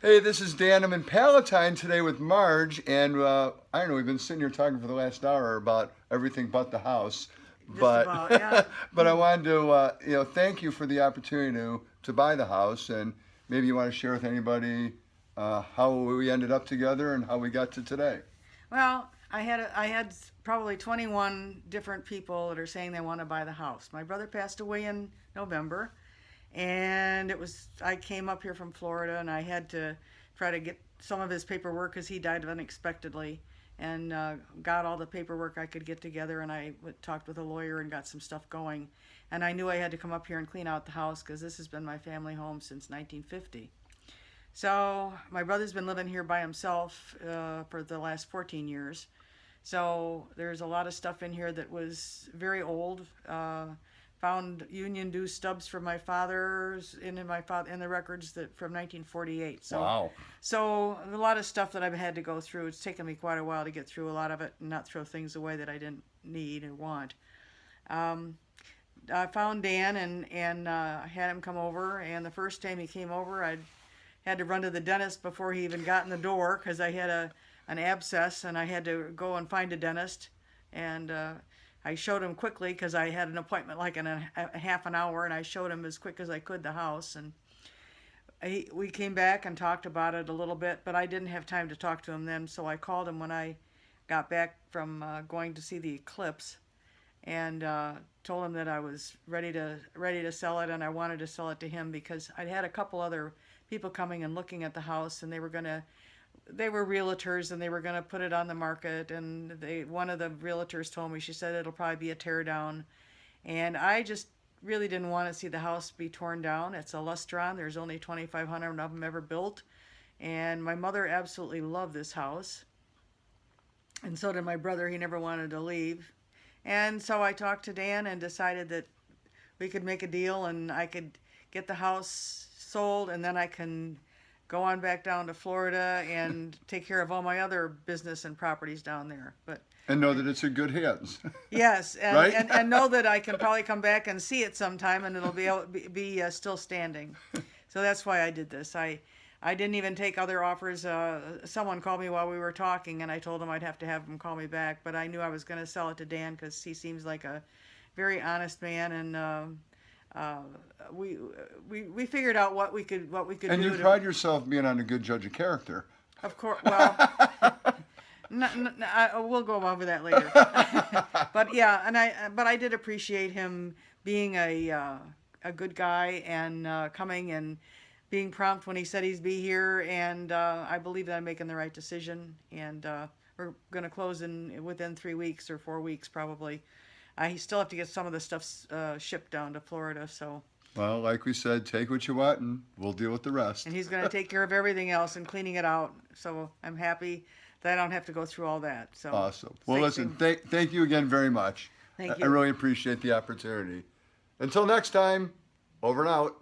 Hey, this is Dan. I'm in Palatine today with Marge, and I don't know, we've been sitting here talking for the last hour about everything but the house. Just But about, yeah. but I wanted to thank you for the opportunity to buy the house, and maybe you want to share with anybody how we ended up together and how we got to today. Well, I had probably 21 different people that are saying they want to buy the house. My brother passed away in November, and I came up here from Florida, and I had to try to get some of his paperwork because he died unexpectedly, and got all the paperwork I could get together, and talked with a lawyer and got some stuff going. And I knew I had to come up here and clean out the house because this has been my family home since 1950. So my brother's been living here by himself for the last 14 years. So there's a lot of stuff in here that was very old. Found union due stubs from my father's in the records that from 1948. So Wow. so a lot of stuff that I've had to go through. It's taken me quite a while to get through a lot of it and not throw things away that I didn't need or want. Um, I found Dan and had him come over. And the first time he came over, I had to run to the dentist before he even got in the door because I had an abscess and I had to go and find a dentist. And I showed him quickly because I had an appointment like in a half an hour, and I showed him as quick as I could the house. And we came back and talked about it a little bit, but I didn't have time to talk to him then, so I called him when I got back from going to see the eclipse, and told him that I was ready to sell it, and I wanted to sell it to him because I'd had a couple other people coming and looking at the house, and they were realtors, and they were gonna put it on the market. And one of the realtors told me, she said it'll probably be a tear down, and I just really didn't want to see the house be torn down. It's a Lustron. There's only 2,500 of them ever built, and my mother absolutely loved this house, and so did my brother. He never wanted to leave. And so I talked to Dan and decided that we could make a deal and I could get the house sold, and then I can go on back down to Florida and take care of all my other business and properties down there. But And know that it's in good hands. yes, and, Right? and know that I can probably come back and see it sometime, and it'll be still standing. So that's why I did this. I didn't even take other offers. Someone called me while we were talking, and I told him I'd have to have him call me back. But I knew I was going to sell it to Dan because he seems like a very honest man, and uh, we figured out what we could And do you to. pride yourself being on a good judge of character. Of course, well, we'll go over that later. But yeah, but I did appreciate him being a good guy and coming and being prompt when he said he'd be here. And I believe that I'm making the right decision. And we're going to close within 3 weeks or 4 weeks probably. I still have to get some of the stuff shipped down to Florida. So. Well, like we said, take what you want and we'll deal with the rest. And he's going to take care of everything else and cleaning it out. So I'm happy that I don't have to go through all that. So Awesome. Well, stay listen, tuned. thank you again very much. Thank I you. really appreciate the opportunity. Until next time, over and out.